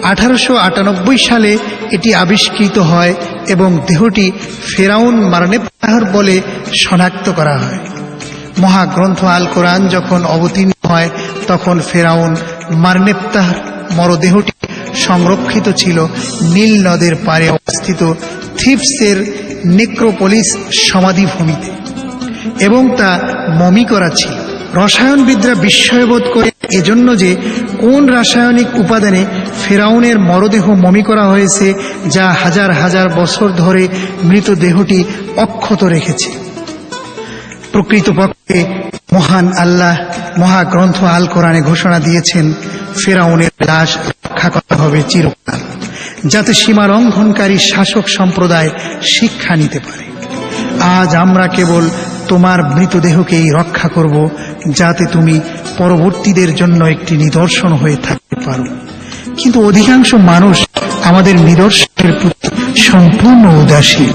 1898 সালে এটি আবিষ্কৃত হয় এবং দেহটি ফেরাউন মারনেপ্তাহর বলে শনাক্ত করা হয়। মহাগ্রন্থ আল কোরআন যখন অবতীর্ণ হয় তখন ফেরাউন মারনেপ্তাহর মরদেহটি সংরক্ষিত ছিল নীল নদের পাড়ে অবস্থিত থিবসের নেক্রোপলিস সমাধিভূমিতে এবং তা মমি করা ছিল। রসায়নবিদরা বিস্ময়বোধ করে এজন্য যে কোন রাসায়নিক উপাদানে ফেরাউনের মরদেহ মমি করা হয়েছে, যা হাজার হাজার বছর ধরে মৃতদেহটি অক্ষত রেখেছে। প্রকৃতপক্ষে মহান আল্লাহ মহাগ্রন্থ আল কোরআনে ঘোষণা দিয়েছেন ফেরাউনের লাশ রক্ষা করা হবে চিরকাল, যাতে সীমালঙ্ঘনকারী শাসক সম্প্রদায় শিক্ষা নিতে পারে। আজ আমরা কেবল তোমার মৃতদেহকেই রক্ষা করব, যাতে তুমি পরবর্তীদের জন্য একটি নিদর্শন হয়ে থাকতে পারো। কিন্তু অধিকাংশ মানুষ আমাদের নিদর্শনের প্রতি সম্পূর্ণ উদাসীন।